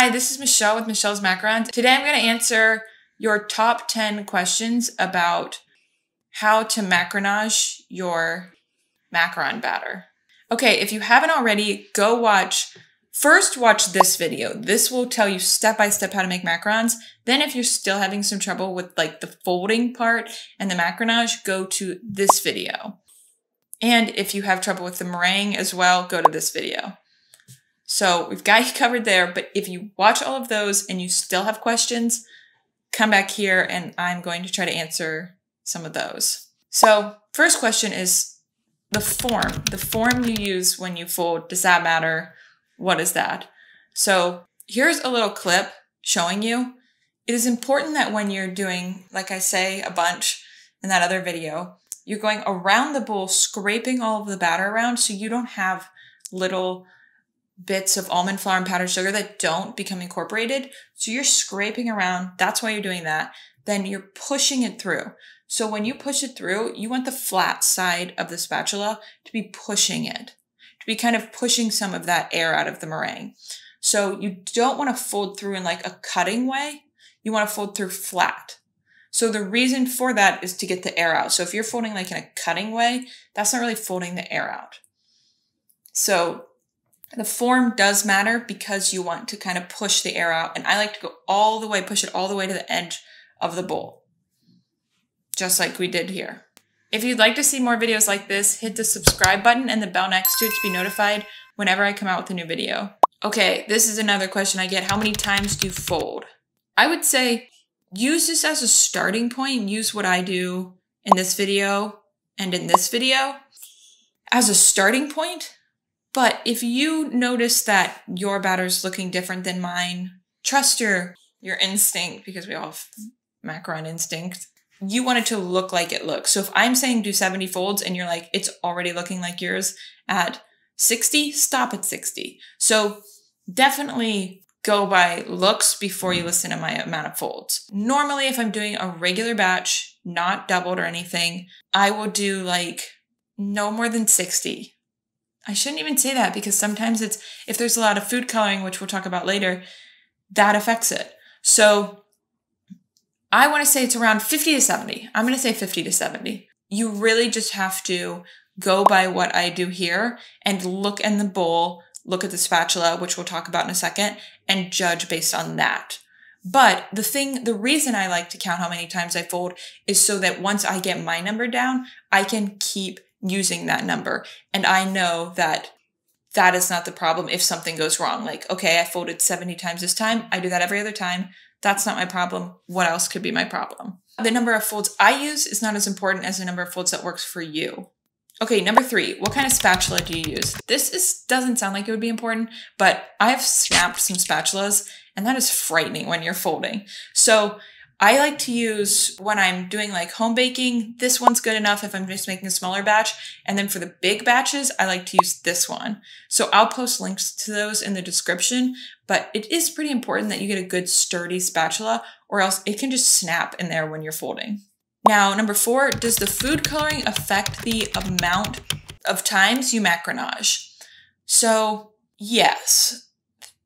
Hi, this is Michelle with Michelle's Macarons. Today I'm going to answer your top 10 questions about how to macaronage your macaron batter. Okay, if you haven't already, first watch this video. This will tell you step by step how to make macarons. Then if you're still having some trouble with like the folding part and the macaronage, go to this video. And if you have trouble with the meringue as well, go to this video. So we've got you covered there, but if you watch all of those and you still have questions, come back here and I'm going to try to answer some of those. So first question is the form. The form you use when you fold, does that matter? What is that? So here's a little clip showing you. It is important that when you're doing, like I say a bunch in that other video, you're going around the bowl, scraping all of the batter around so you don't have little bits of almond flour and powdered sugar that don't become incorporated. So you're scraping around. That's why you're doing that. Then you're pushing it through. So when you push it through, you want the flat side of the spatula to be pushing it, to be kind of pushing some of that air out of the meringue. So you don't want to fold through in like a cutting way. You want to fold through flat. So the reason for that is to get the air out. So if you're folding like in a cutting way, that's not really folding the air out. So the form does matter because you want to kind of push the air out. And I like to go all the way, push it all the way to the edge of the bowl, just like we did here. If you'd like to see more videos like this, hit the subscribe button and the bell next to it to be notified whenever I come out with a new video. Okay, this is another question I get. How many times do you fold? I would say use this as a starting point. Use what I do in this video and in this video as a starting point. But if you notice that your batter's looking different than mine, trust your instinct, because we all have macaron instinct. You want it to look like it looks. So if I'm saying do 70 folds and you're like, it's already looking like yours at 60, stop at 60. So definitely go by looks before you listen to my amount of folds. Normally, if I'm doing a regular batch, not doubled or anything, I will do like no more than 60. I shouldn't even say that because sometimes if there's a lot of food coloring, which we'll talk about later, that affects it. So I want to say it's around 50 to 70. I'm going to say 50 to 70. You really just have to go by what I do here and look in the bowl, look at the spatula, which we'll talk about in a second, and judge based on that. But the reason I like to count how many times I fold is so that once I get my number down, I can keep using that number. And I know that that is not the problem if something goes wrong. Like, okay, I folded 70 times this time. I do that every other time. That's not my problem. What else could be my problem? The number of folds I use is not as important as the number of folds that works for you. Okay, number 3, what kind of spatula do you use? This doesn't sound like it would be important, but I've snapped some spatulas and that is frightening when you're folding. So I like to use, when I'm doing like home baking, this one's good enough if I'm just making a smaller batch. And then for the big batches, I like to use this one. So I'll post links to those in the description, but it is pretty important that you get a good sturdy spatula or else it can just snap in there when you're folding. Now, number 4, does the food coloring affect the amount of times you macaronage? So yes.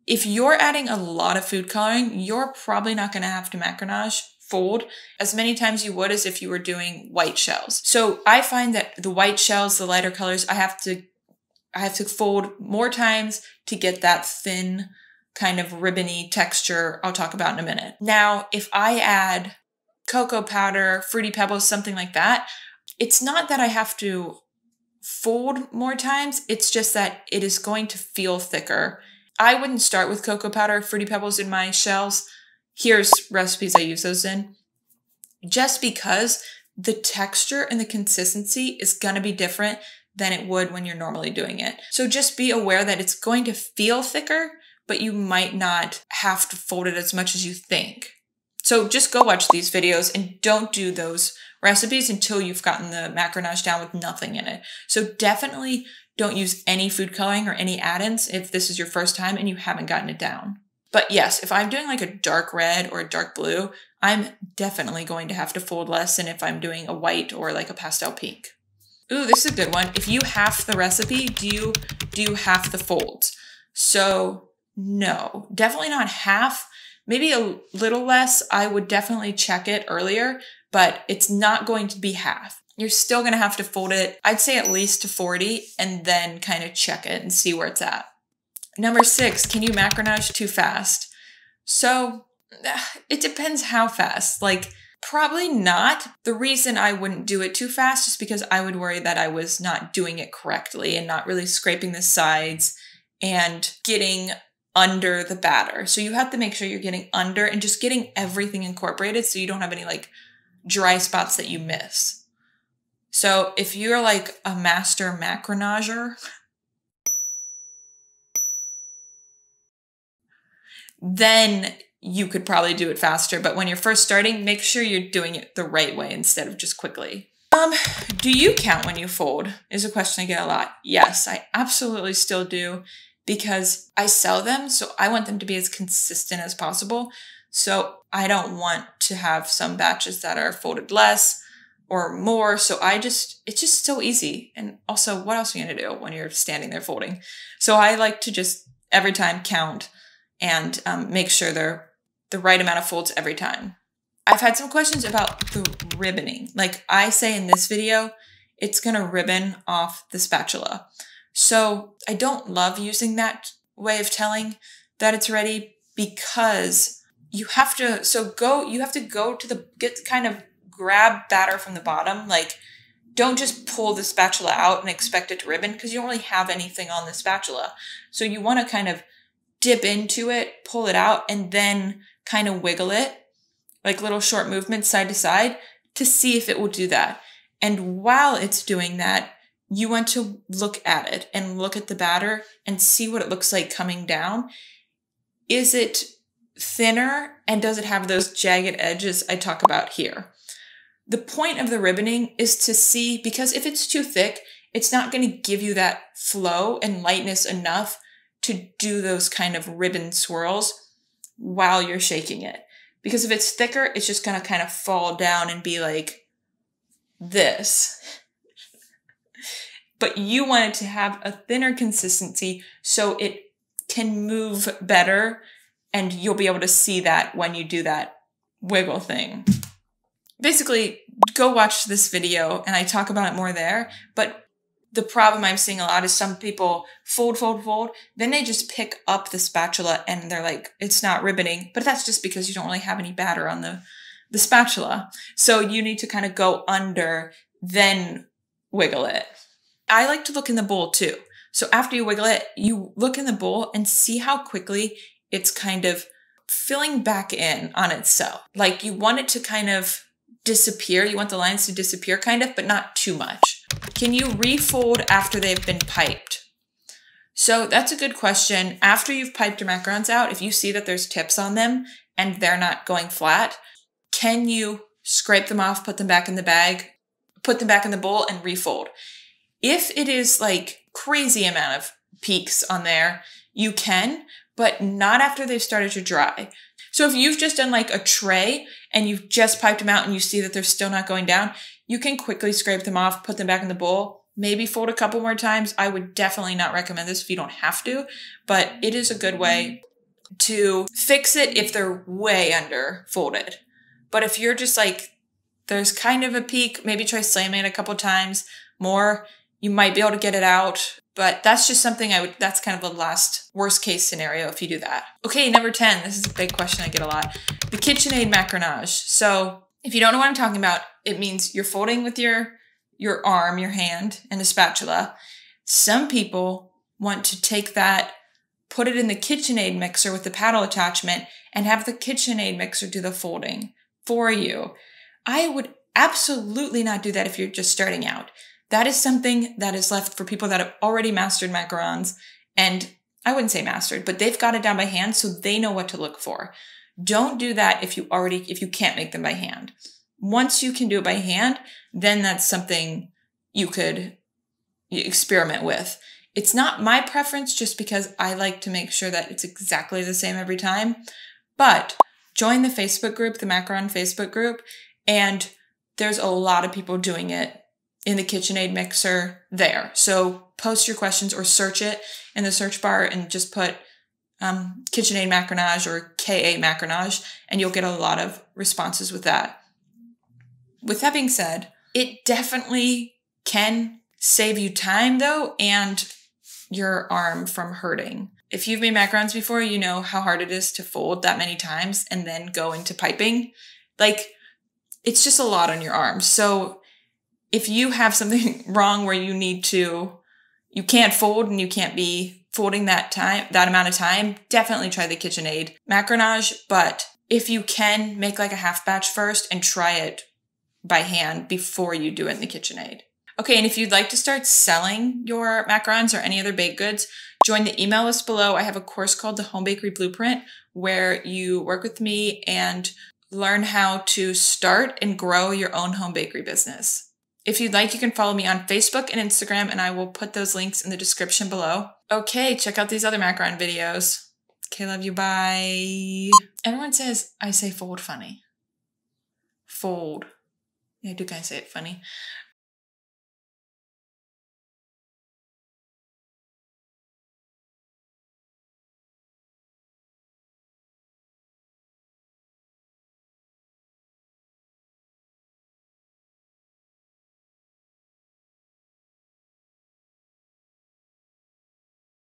If you're adding a lot of food coloring, you're probably not going to have to macaronage, fold, as many times you would as if you were doing white shells. So I find that the white shells, the lighter colors, I have to fold more times to get that thin kind of ribbony texture I'll talk about in a minute. Now, if I add cocoa powder, fruity pebbles, something like that, it's not that I have to fold more times. It's just that it is going to feel thicker. I wouldn't start with cocoa powder, fruity pebbles in my shells. Here's recipes I use those in. Just because the texture and the consistency is going to be different than it would when you're normally doing it. So just be aware that it's going to feel thicker, but you might not have to fold it as much as you think. So just go watch these videos and don't do those recipes until you've gotten the macaronage down with nothing in it. So definitely don't use any food coloring or any add-ins if this is your first time and you haven't gotten it down. But yes, if I'm doing like a dark red or a dark blue, I'm definitely going to have to fold less than if I'm doing a white or like a pastel pink. Ooh, this is a good one. If you half the recipe, do you half the folds? So No, definitely not half, maybe a little less. I would definitely check it earlier, but it's not going to be half. You're still going to have to fold it, I'd say at least to 40, and then kind of check it and see where it's at. Number 6, can you macaronage too fast? So it depends how fast. Like, probably not. The reason I wouldn't do it too fast is because I would worry that I was not doing it correctly and not really scraping the sides and getting under the batter. So you have to make sure you're getting under and just getting everything incorporated so you don't have any like dry spots that you miss. So if you're like a master macaronager, then you could probably do it faster. But when you're first starting, make sure you're doing it the right way instead of just quickly. Do you count when you fold? Is a question I get a lot. Yes, I absolutely still do, because I sell them, so I want them to be as consistent as possible. So I don't want to have some batches that are folded less or more. So it's just so easy. And also, what else are you gonna do when you're standing there folding? So I like to just every time count and make sure they're the right amount of folds every time. I've had some questions about the ribboning. Like I say in this video, it's gonna ribbon off the spatula. So I don't love using that way of telling that it's ready, because you have to grab batter from the bottom. Like, don't just pull the spatula out and expect it to ribbon, because you don't really have anything on the spatula. So you want to kind of dip into it, pull it out, and then kind of wiggle it, like little short movements side to side, to see if it will do that. And while it's doing that, you want to look at it and look at the batter and see what it looks like coming down. Is it thinner, and does it have those jagged edges I talk about here? The point of the ribboning is to see, because if it's too thick, it's not going to give you that flow and lightness enough to do those kind of ribbon swirls while you're shaking it. Because if it's thicker, it's just going to kind of fall down and be like this. But you want it to have a thinner consistency so it can move better, and you'll be able to see that when you do that wiggle thing. Basically, go watch this video and I talk about it more there. But the problem I'm seeing a lot is some people fold, then they just pick up the spatula and they're like, it's not ribboning. But that's just because you don't really have any batter on the spatula. So you need to kind of go under, then wiggle it. I like to look in the bowl too. So after you wiggle it, you look in the bowl and see how quickly it's kind of filling back in on itself. Like, you want it to kind of disappear. You want the lines to disappear kind of, but not too much. Can you refold after they've been piped? So that's a good question. After you've piped your macarons out, if you see that there's tips on them and they're not going flat, can you scrape them off, put them back in the bag, put them back in the bowl, and refold? If it is like crazy amount of peaks on there, you can, but not after they've started to dry. So if you've just done like a tray and you've just piped them out and you see that they're still not going down, you can quickly scrape them off, put them back in the bowl, maybe fold a couple more times. I would definitely not recommend this if you don't have to, but it is a good way to fix it if they're way under folded. But if you're just like, there's kind of a peak, maybe try slamming it a couple times more. You might be able to get it out, but that's just something that's kind of the last worst case scenario if you do that. Okay, number 10, this is a big question I get a lot. The KitchenAid Machinage. So if you don't know what I'm talking about, it means you're folding with your arm, your hand, and a spatula. Some people want to take that, put it in the KitchenAid mixer with the paddle attachment, and have the KitchenAid mixer do the folding for you. I would absolutely not do that if you're just starting out. That is something that is left for people that have already mastered macarons, and I wouldn't say mastered, but they've got it down by hand, so they know what to look for. Don't do that if you can't make them by hand. Once you can do it by hand, then that's something you could experiment with. It's not my preference just because I like to make sure that it's exactly the same every time, but join the Facebook group, the Macaron Facebook group, and there's a lot of people doing it in the KitchenAid mixer there. So post your questions or search it in the search bar and just put KitchenAid Machinage or KA Macaronage, and you'll get a lot of responses with that. With that being said, it definitely can save you time though, and your arm from hurting. If you've made macarons before, you know how hard it is to fold that many times and then go into piping. Like, it's just a lot on your arm. So if you have something wrong where you can't fold and you can't be folding that amount of time, definitely try the KitchenAid Macaronage. But if you can, make like a half batch first and try it by hand before you do it in the KitchenAid. Okay, and if you'd like to start selling your macarons or any other baked goods, join the email list below. I have a course called the Home Bakery Blueprint where you work with me and learn how to start and grow your own home bakery business. If you'd like, you can follow me on Facebook and Instagram, and I will put those links in the description below. Okay, check out these other macaron videos. Okay, love you, bye. Everyone says I say fold funny. Fold. Yeah, I do kind of say it funny.